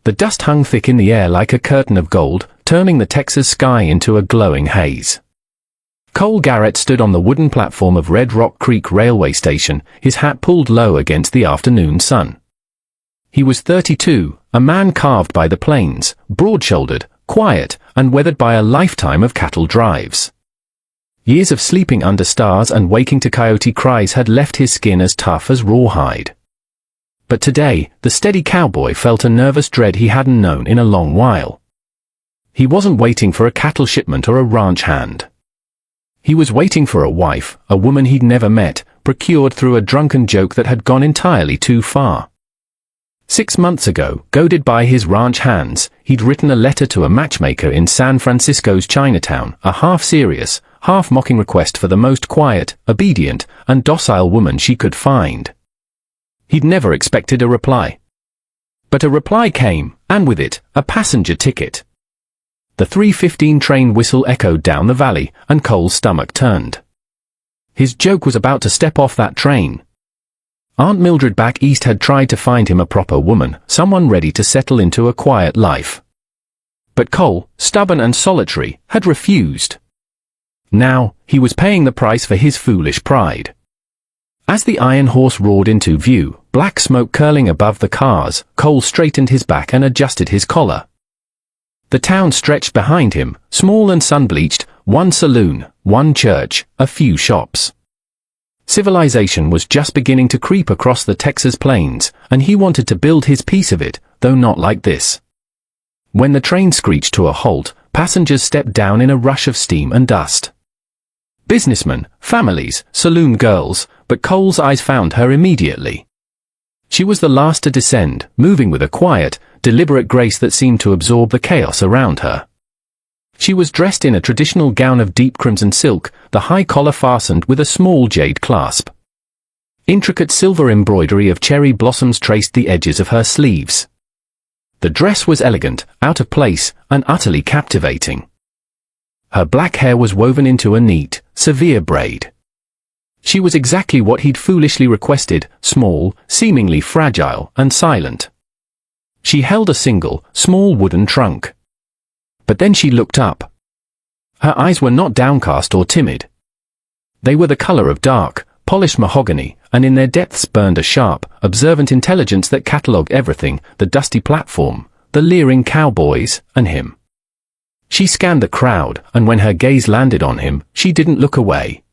The dust hung thick in the air like a curtain of gold, turning the Texas sky into a glowing haze. Cole Garrett stood on the wooden platform of Red Rock Creek Railway Station, his hat pulled low against the afternoon sun. He was 32, a man carved by the plains, broad-shouldered, quiet, and weathered by a lifetime of cattle drives. Years of sleeping under stars and waking to coyote cries had left his skin as tough as rawhide. But today, the steady cowboy felt a nervous dread he hadn't known in a long while. He wasn't waiting for a cattle shipment or a ranch hand. He was waiting for a wife, a woman he'd never met, procured through a drunken joke that had gone entirely too far. 6 months ago, goaded by his ranch hands, he'd written a letter to a matchmaker in San Francisco's Chinatown, a half-serious, half-mocking request for the most quiet, obedient, and docile woman she could find. He'd never expected a reply. But a reply came, and with it, a passenger ticket. The 3:15 train whistle echoed down the valley, and Cole's stomach turned. His joke was about to step off that train. Aunt Mildred back east had tried to find him a proper woman, someone ready to settle into a quiet life. But Cole, stubborn and solitary, had refused. Now, he was paying the price for his foolish pride. As the iron horse roared into view, black smoke curling above the cars, Cole straightened his back and adjusted his collar. The town stretched behind him, small and sun-bleached, one saloon, one church, a few shops. Civilization was just beginning to creep across the Texas plains, and he wanted to build his piece of it, though not like this. When the train screeched to a halt, passengers stepped down in a rush of steam and dust. Businessmen, families, saloon girls, but Cole's eyes found her immediately. She was the last to descend, moving with a quiet, deliberate grace that seemed to absorb the chaos around her. She was dressed in a traditional gown of deep crimson silk, the high collar fastened with a small jade clasp. Intricate silver embroidery of cherry blossoms traced the edges of her sleeves. The dress was elegant, out of place, and utterly captivating. Her black hair was woven into a neat, severe braid. She was exactly what he'd foolishly requested, small, seemingly fragile, and silent. She held a single, small wooden trunk. But then she looked up. Her eyes were not downcast or timid. They were the color of dark, polished mahogany, and in their depths burned a sharp, observant intelligence that catalogued everything, the dusty platform, the leering cowboys, and him. She scanned the crowd, and when her gaze landed on him, she didn't look away.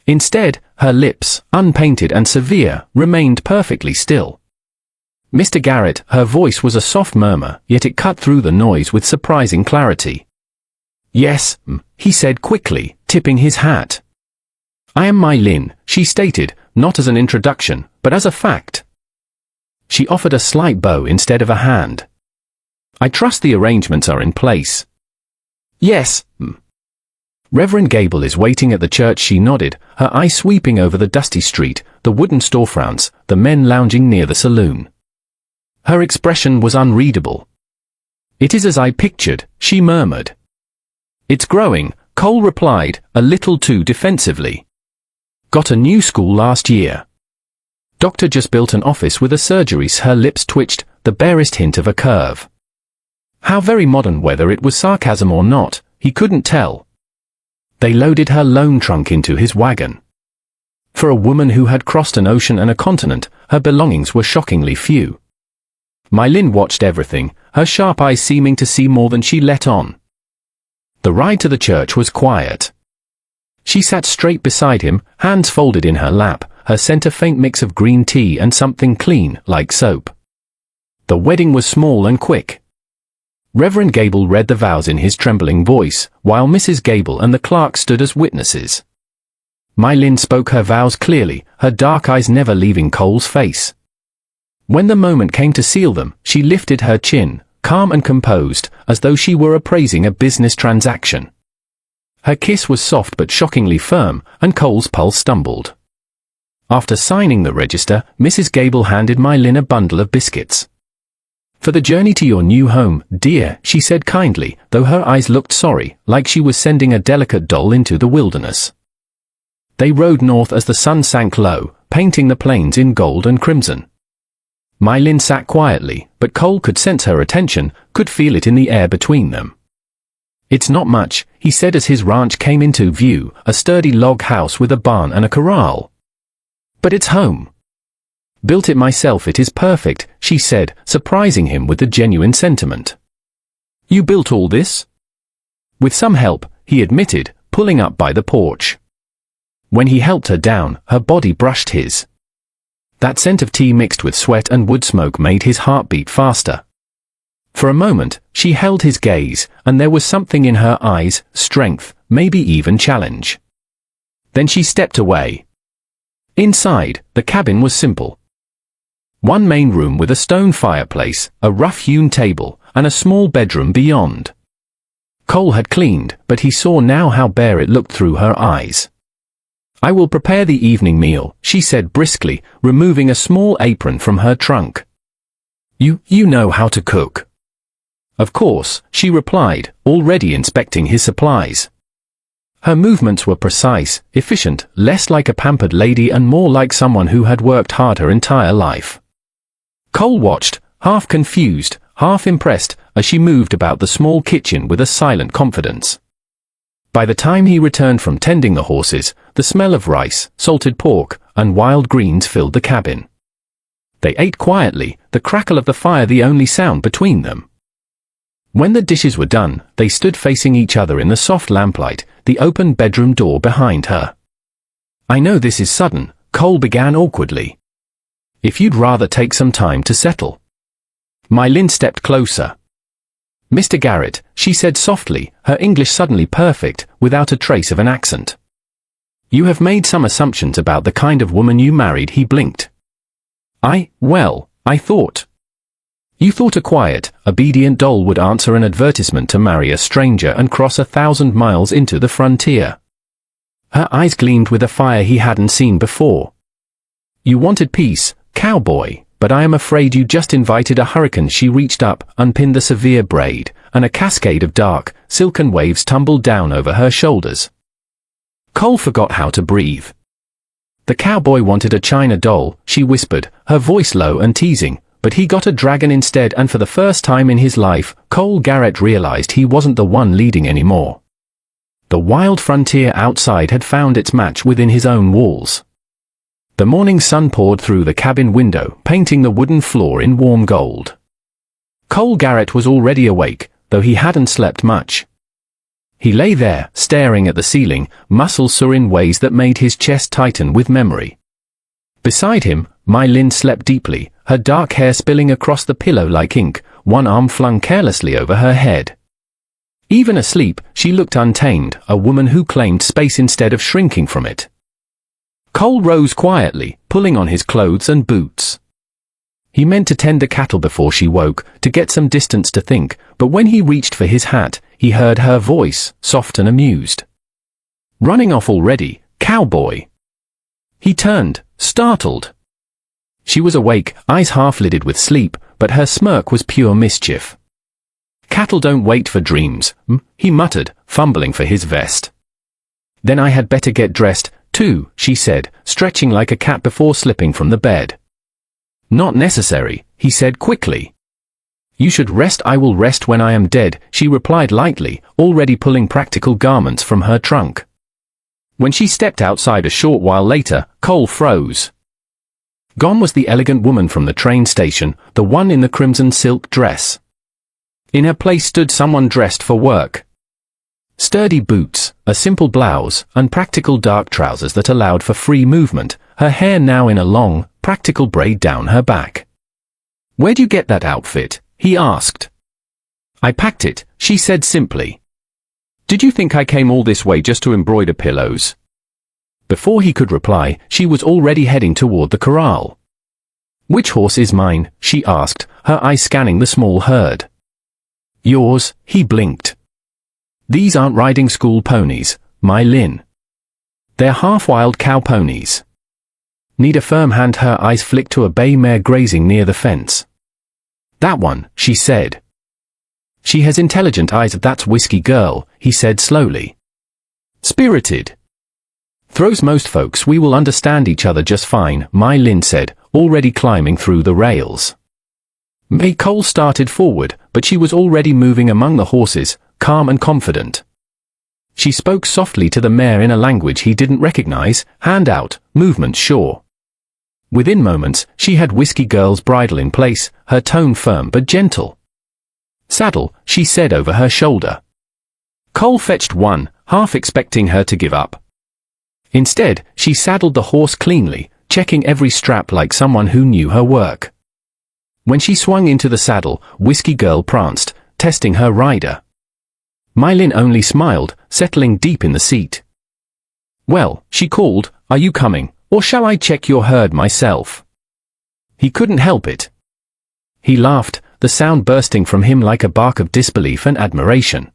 Instead, her lips, unpainted and severe, remained perfectly still. Mr. Garrett, her voice was a soft murmur, yet it cut through the noise with surprising clarity. Yes, he said quickly, tipping his hat. I am My Lin, she stated, not as an introduction, but as a fact. She offered a slight bow instead of a hand. I trust the arrangements are in place. Yes, Reverend Gable is waiting at the church, she nodded, her eye sweeping over the dusty street, the wooden storefronts, the men lounging near the saloon. Her expression was unreadable. It is as I pictured, she murmured. It's growing, Cole replied, a little too defensively. Got a new school last year. Doctor just built an office with a surgery. Her lips twitched, the barest hint of a curve. How very modern, whether it was sarcasm or not, he couldn't tell. They loaded her lone trunk into his wagon. For a woman who had crossed an ocean and a continent, her belongings were shockingly few. My Lin watched everything, her sharp eyes seeming to see more than she let on. The ride to the church was quiet. She sat straight beside him, hands folded in her lap, her scent a faint mix of green tea and something clean, like soap. The wedding was small and quick. Reverend Gable read the vows in his trembling voice, while Mrs. Gable and the clerk stood as witnesses. My Lin spoke her vows clearly, her dark eyes never leaving Cole's face. When the moment came to seal them, she lifted her chin, calm and composed, as though she were appraising a business transaction. Her kiss was soft but shockingly firm, and Cole's pulse stumbled. After signing the register, Mrs. Gable handed My Lin a bundle of biscuits. For the journey to your new home, dear, she said kindly, though her eyes looked sorry, like she was sending a delicate doll into the wilderness. They rode north as the sun sank low, painting the plains in gold and crimson. Mai Lin sat quietly, but Cole could sense her attention, could feel it in the air between them. "It's not much," he said as his ranch came into view, a sturdy log house with a barn and a corral. "But it's home. Built it myself, it is perfect," she said, surprising him with the genuine sentiment. "You built all this?" "With some help," he admitted, pulling up by the porch. When he helped her down, her body brushed his. That scent of tea mixed with sweat and wood smoke made his heart beat faster. For a moment, she held his gaze, and there was something in her eyes, strength, maybe even challenge. Then she stepped away. Inside, the cabin was simple. One main room with a stone fireplace, a rough-hewn table, and a small bedroom beyond. Cole had cleaned, but he saw now how bare it looked through her eyes. "I will prepare the evening meal," she said briskly, removing a small apron from her trunk. You know how to cook." "Of course," she replied, already inspecting his supplies. Her movements were precise, efficient, less like a pampered lady and more like someone who had worked hard her entire life. Cole watched, half confused, half impressed, as she moved about the small kitchen with a silent confidence. By the time he returned from tending the horses, the smell of rice, salted pork, and wild greens filled the cabin. They ate quietly, the crackle of the fire the only sound between them. When the dishes were done, they stood facing each other in the soft lamplight, the open bedroom door behind her. "I know this is sudden," Cole began awkwardly. "If you'd rather take some time to settle." Mai Lin stepped closer. "Mr. Garrett," she said softly, her English suddenly perfect, without a trace of an accent. "You have made some assumptions about the kind of woman you married." He blinked. I thought. You thought a quiet, obedient doll would answer an advertisement to marry a stranger and cross 1,000 miles into the frontier." Her eyes gleamed with a fire he hadn't seen before. "You wanted peace, cowboy, but I am afraid you just invited a hurricane." She reached up, unpinned the severe braid, and a cascade of dark, silken waves tumbled down over her shoulders. Cole forgot how to breathe. "The cowboy wanted a china doll," she whispered, her voice low and teasing, "but he got a dragon instead." And for the first time in his life, Cole Garrett realized he wasn't the one leading anymore. The wild frontier outside had found its match within his own walls. The morning sun poured through the cabin window, painting the wooden floor in warm gold. Cole Garrett was already awake, though he hadn't slept much. He lay there, staring at the ceiling, muscles sore in ways that made his chest tighten with memory. Beside him, Mai Lin slept deeply, her dark hair spilling across the pillow like ink, one arm flung carelessly over her head. Even asleep, she looked untamed, a woman who claimed space instead of shrinking from it. Cole rose quietly, pulling on his clothes and boots. He meant to tend the cattle before she woke, to get some distance to think, but when he reached for his hat, he heard her voice, soft and amused. "Running off already, cowboy?" He turned, startled. She was awake, eyes half-lidded with sleep, but her smirk was pure mischief. "Cattle don't wait for dreams," he muttered, fumbling for his vest. "Then I had better get dressed, too," she said, stretching like a cat before slipping from the bed. "Not necessary," he said quickly. "You should rest." "I will rest when I am dead," she replied lightly, already pulling practical garments from her trunk. When she stepped outside a short while later, Cole froze. Gone was the elegant woman from the train station, the one in the crimson silk dress. In her place stood someone dressed for work. Sturdy boots, a simple blouse, and practical dark trousers that allowed for free movement, her hair now in a long, practical braid down her back. "Where'd you get that outfit?" he asked. "I packed it," she said simply. "Did you think I came all this way just to embroider pillows?" Before he could reply, she was already heading toward the corral. "Which horse is mine?" she asked, her eyes scanning the small herd. "Yours," he blinked. "These aren't riding school ponies, Mai Lin. They're half-wild cow ponies. Need a firm hand." Her eyes flicked to a bay mare grazing near the fence. "That one," she said. "She has intelligent eyes." "That's Whiskey Girl," he said slowly. "Spirited. Throws most folks." "We will understand each other just fine," Mai Lin said, already climbing through the rails. Cole started forward, but she was already moving among the horses, calm and confident. She spoke softly to the mare in a language he didn't recognize, hand out, movement sure. Within moments, she had Whiskey Girl's bridle in place, her tone firm but gentle. Saddle, she said over her shoulder. Cole fetched one, half expecting her to give up. Instead, she saddled the horse cleanly, checking every strap like someone who knew her work. When she swung into the saddle, Whiskey Girl pranced, testing her rider. Mylin only smiled, settling deep in the seat. Well, she called, are you coming, or shall I check your herd myself? He couldn't help it. He laughed, the sound bursting from him like a bark of disbelief and admiration.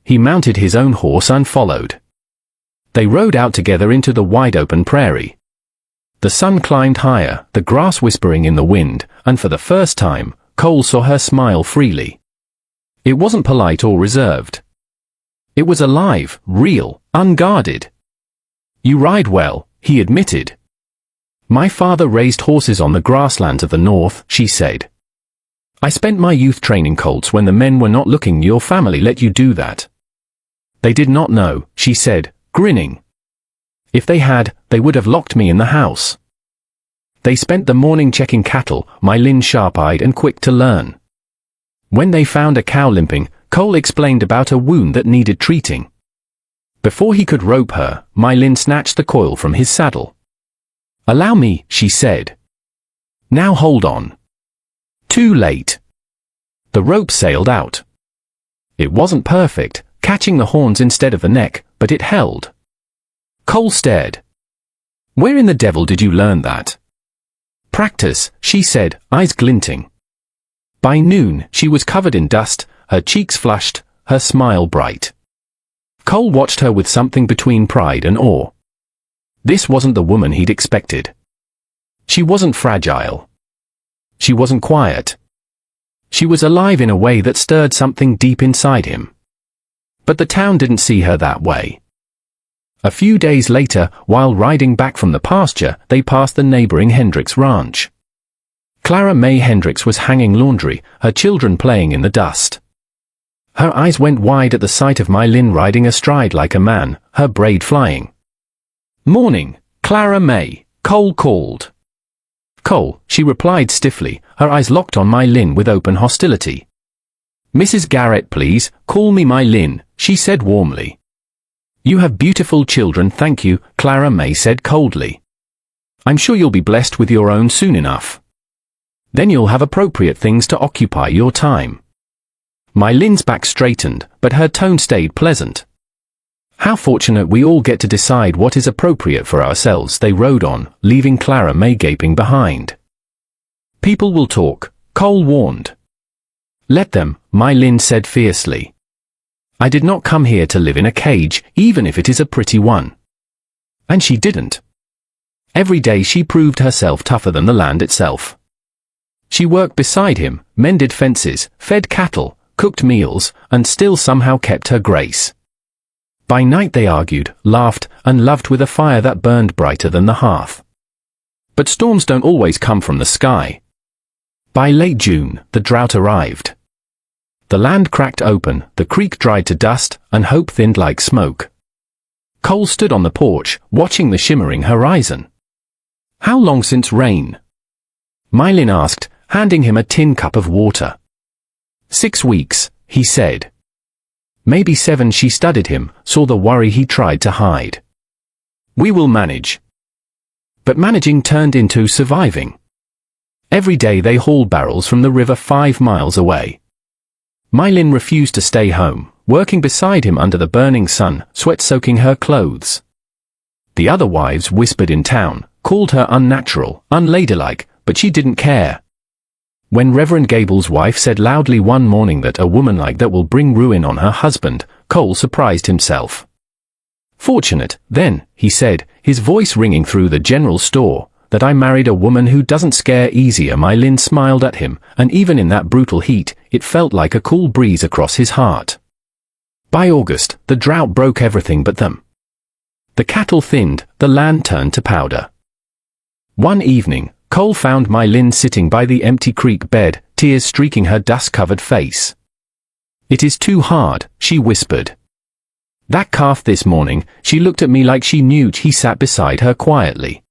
He mounted his own horse and followed. They rode out together into the wide-open prairie. The sun climbed higher, the grass whispering in the wind, and for the first time, Cole saw her smile freely. It wasn't polite or reserved. It was alive, real, unguarded. You ride well, he admitted. My father raised horses on the grasslands of the north, she said. I spent my youth training colts when the men were not looking. Your family let you do that. They did not know, she said, grinning. If they had, they would have locked me in the house. They spent the morning checking cattle, Mylin sharp-eyed and quick to learn. When they found a cow limping, Cole explained about a wound that needed treating. Before he could rope her, Mylin snatched the coil from his saddle. Allow me, she said. Now hold on. Too late. The rope sailed out. It wasn't perfect, catching the horns instead of the neck, but it held. Cole stared. Where in the devil did you learn that? Practice, she said, eyes glinting. By noon, she was covered in dust, her cheeks flushed, her smile bright. Cole watched her with something between pride and awe. This wasn't the woman he'd expected. She wasn't fragile. She wasn't quiet. She was alive in a way that stirred something deep inside him. But the town didn't see her that way. A few days later, while riding back from the pasture, they passed the neighboring Hendricks ranch. Clara May Hendricks was hanging laundry, her children playing in the dust. Her eyes went wide at the sight of Mylin riding astride like a man, her braid flying. Morning, Clara May, Cole called. Cole, she replied stiffly, her eyes locked on Mylin with open hostility. Mrs. Garrett, please, call me Mylin, she said warmly. You have beautiful children, thank you, Clara May said coldly. I'm sure you'll be blessed with your own soon enough. Then you'll have appropriate things to occupy your time. Mylin's back straightened, but her tone stayed pleasant. How fortunate we all get to decide what is appropriate for ourselves. They rode on, leaving Clara May gaping behind. People will talk, Cole warned. Let them, Mylin said fiercely. I did not come here to live in a cage, even if it is a pretty one. And she didn't. Every day she proved herself tougher than the land itself. She worked beside him, mended fences, fed cattle, cooked meals, and still somehow kept her grace. By night they argued, laughed, and loved with a fire that burned brighter than the hearth. But storms don't always come from the sky. By late June, the drought arrived. The land cracked open, the creek dried to dust, and hope thinned like smoke. Cole stood on the porch, watching the shimmering horizon. How long since rain? Mylin asked, handing him a tin cup of water. 6 weeks, he said. Maybe 7. She studied him, saw the worry he tried to hide. We will manage. But managing turned into surviving. Every day they hauled barrels from the river 5 miles away. Mylin refused to stay home, working beside him under the burning sun, sweat soaking her clothes. The other wives whispered in town, called her unnatural, unladylike, but she didn't care. When Reverend Gable's wife said loudly one morning that a woman like that will bring ruin on her husband, Cole surprised himself. Fortunate, then, he said, his voice ringing through the general store, that I married a woman who doesn't scare easier. Mylin smiled at him, and even in that brutal heat, it felt like a cool breeze across his heart. By August, the drought broke everything but them. The cattle thinned, the land turned to powder. One evening, Cole found My Lin sitting by the empty creek bed, tears streaking her dust-covered face. "It is too hard," she whispered. That calf this morning, she looked at me like she knew. He sat beside her quietly.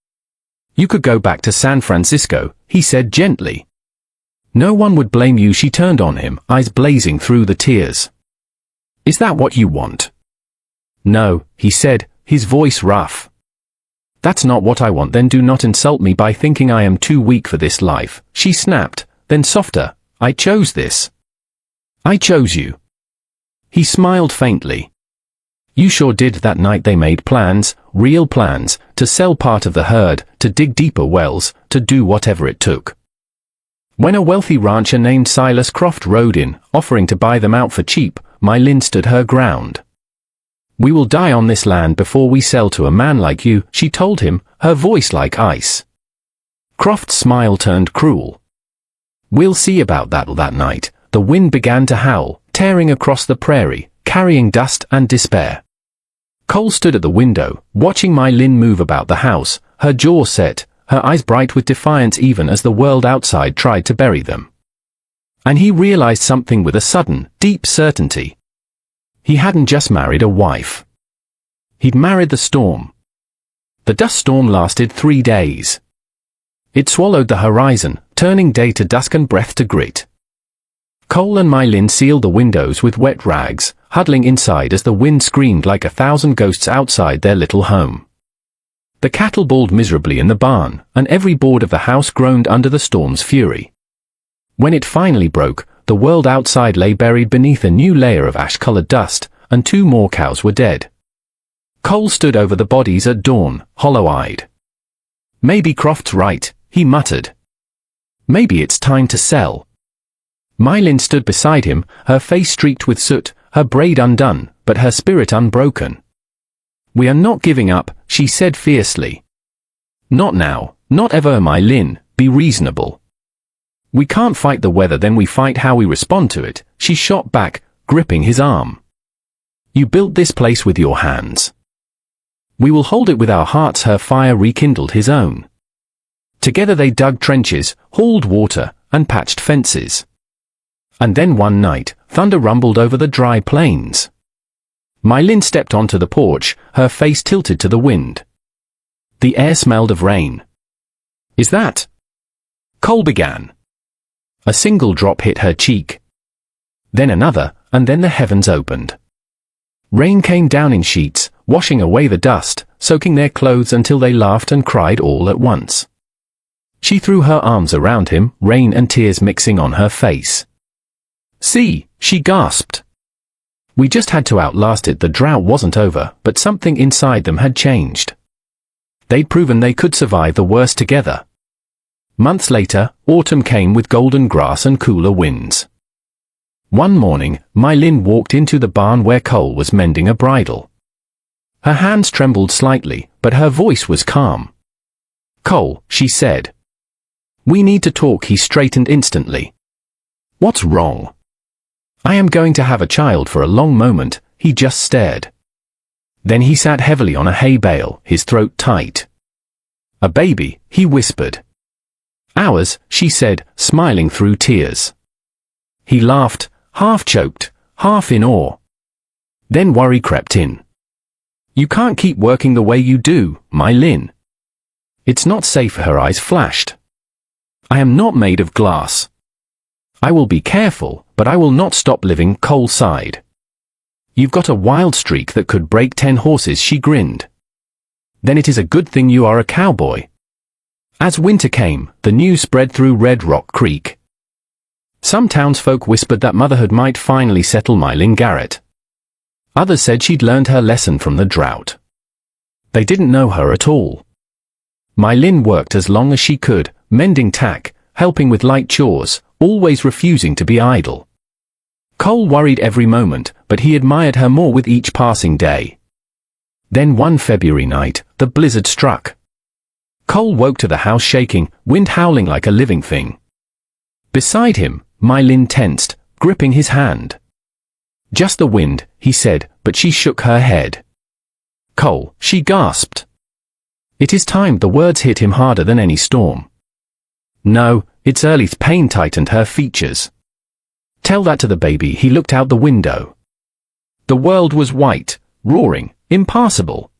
"You could go back to San Francisco," he said gently. "No one would blame you." She turned on him, eyes blazing through the tears. "Is that what you want?" "No," he said, his voice rough. "That's not what I want." "Then do not insult me by thinking I am too weak for this life," she snapped, then softer. "I chose this. I chose you." He smiled faintly. "You sure did." That night they made plans, real plans, to sell part of the herd, to dig deeper wells, to do whatever it took. When a wealthy rancher named Silas Croft rode in, offering to buy them out for cheap, My Lin stood her ground. "We will die on this land before we sell to a man like you," she told him, her voice like ice. Croft's smile turned cruel. "We'll see about that." That night, the wind began to howl, tearing across the prairie, carrying dust and despair. Cole stood at the window, watching My Lin move about the house, her jaw set, her eyes bright with defiance even as the world outside tried to bury them. And he realized something with a sudden, deep certainty. He hadn't just married a wife. He'd married the storm. The dust storm lasted 3 days. It swallowed the horizon, turning day to dusk and breath to grit. Cole and My Lin sealed the windows with wet rags, huddling inside as the wind screamed like 1,000 ghosts outside their little home. The cattle bawled miserably in the barn, and every board of the house groaned under the storm's fury. When it finally broke, the world outside lay buried beneath a new layer of ash-colored dust, and 2 more cows were dead. Cole stood over the bodies at dawn, hollow-eyed. "Maybe Croft's right," he muttered. "Maybe it's time to sell." My Lin stood beside him, her face streaked with soot, her braid undone, but her spirit unbroken. "We are not giving up," she said fiercely. "Not now, not ever." My Lin, be reasonable. "We can't fight the weather, then we fight how we respond to it," she shot back, gripping his arm. "You built this place with your hands. We will hold it with our hearts." Her fire rekindled his own. Together they dug trenches, hauled water, and patched fences. And then one night, thunder rumbled over the dry plains. My Lin stepped onto the porch, her face tilted to the wind. The air smelled of rain. "Is that?" Cole began. A single drop hit her cheek. Then another, and then the heavens opened. Rain came down in sheets, washing away the dust, soaking their clothes until they laughed and cried all at once. She threw her arms around him, rain and tears mixing on her face. "See," she gasped. "We just had to outlast it." The drought wasn't over, but something inside them had changed. They'd proven they could survive the worst together. Months later, autumn came with golden grass and cooler winds. One morning, My Lin walked into the barn where Cole was mending a bridle. Her hands trembled slightly, but her voice was calm. "Cole," she said. "We need to talk." He straightened instantly. "What's wrong?" "I am going to have a child." For a long moment, he just stared. Then he sat heavily on a hay bale, his throat tight. "A baby," he whispered. "Ours," she said, smiling through tears. He laughed, half choked, half in awe. Then worry crept in. "You can't keep working the way you do, My Lin. It's not safe." Her eyes flashed. "I am not made of glass. I will be careful, but I will not stop living." Cole sighed. "You've got a wild streak that could break 10 horses," she grinned. "Then it is a good thing you are a cowboy." As winter came, the news spread through Red Rock Creek. Some townsfolk whispered that motherhood might finally settle My Lin Garrett. Others said she'd learned her lesson from the drought. They didn't know her at all. My Lin worked as long as she could, mending tack, helping with light chores, always refusing to be idle. Cole worried every moment, but he admired her more with each passing day. Then one February night, the blizzard struck. Cole woke to the house shaking, wind howling like a living thing. Beside him, My Lin tensed, gripping his hand. "Just the wind," he said, but she shook her head. "Cole," she gasped. "It is time." The words hit him harder than any storm. No, it's early. Pain tightened her features. Tell that to the baby. He looked out the window. The world was white, roaring, impassable.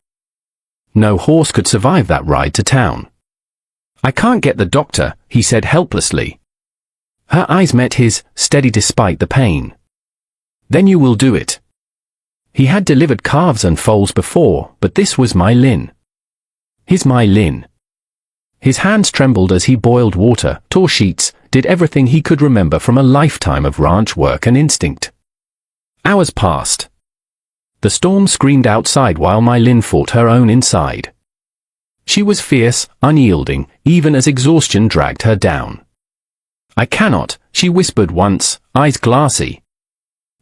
No horse could survive that ride to town. I can't get the doctor, he said helplessly. Her eyes met his, steady despite the pain. Then you will do it. He had delivered calves and foals before, but this was my Lynn. His my Lynn. His hands trembled as he boiled water, tore sheets, did everything he could remember from a lifetime of ranch work and instinct. Hours passed. The storm screamed outside while my Lynn fought her own inside. She was fierce, unyielding, even as exhaustion dragged her down. I cannot, she whispered once, eyes glassy.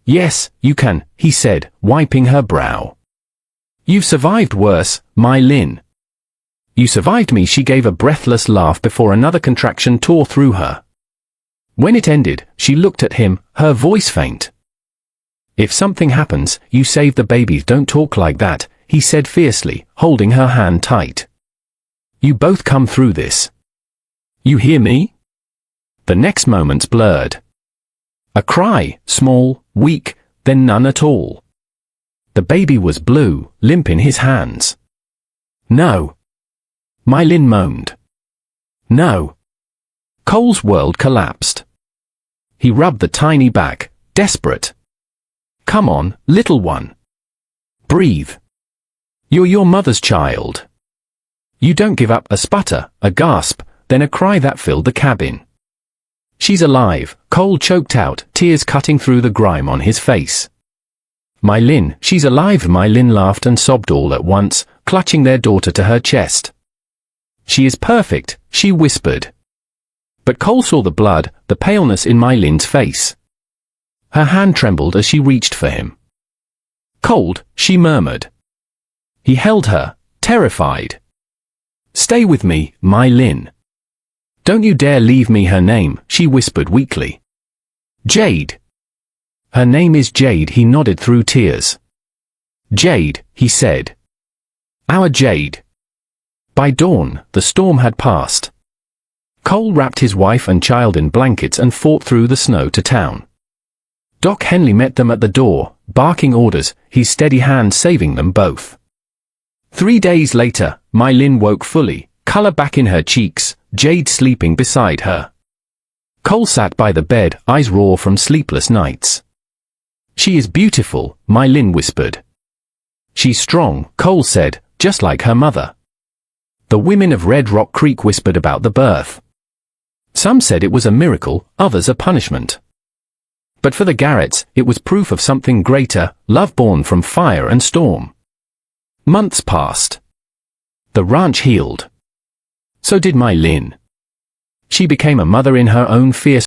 Yes, you can, he said, wiping her brow. You've survived worse, my Lynn. You survived me. She gave a breathless laugh before another contraction tore through her. When it ended, she looked at him, her voice faint. If something happens, you save the babies. Don't talk like that, he said fiercely, holding her hand tight. You both come through this. You hear me? The next moments blurred. A cry, small, weak, then none at all. The baby was blue, limp in his hands. No. My Lynn moaned. No. Cole's world collapsed. He rubbed the tiny back, desperate. Come on, little one. Breathe. You're your mother's child. You don't give up. A sputter, a gasp, then a cry that filled the cabin. She's alive, Cole choked out, tears cutting through the grime on his face. My Lynn, she's alive. My Lynn laughed and sobbed all at once, clutching their daughter to her chest. She is perfect, she whispered. But Cole saw the blood, the paleness in my Lynn's face. Her hand trembled as she reached for him. Cold, she murmured. He held her, terrified. Stay with me, my Lynn. Don't you dare leave me. Her name, she whispered weakly. Jade. Her name is Jade. He nodded through tears. Jade, he said. Our Jade. By dawn, the storm had passed. Cole wrapped his wife and child in blankets and fought through the snow to town. Doc Henley met them at the door, barking orders, his steady hand saving them both. 3 days later, my Lynn woke fully, color back in her cheeks, Jade sleeping beside her. Cole sat by the bed, eyes raw from sleepless nights. She is beautiful, my Lynn whispered. She's strong, Cole said, just like her mother. The women of Red Rock Creek whispered about the birth. Some said it was a miracle, others a punishment. But for the Garretts, it was proof of something greater, love born from fire and storm. Months passed. The ranch healed. So did my Lynn. She became a mother in her own fierce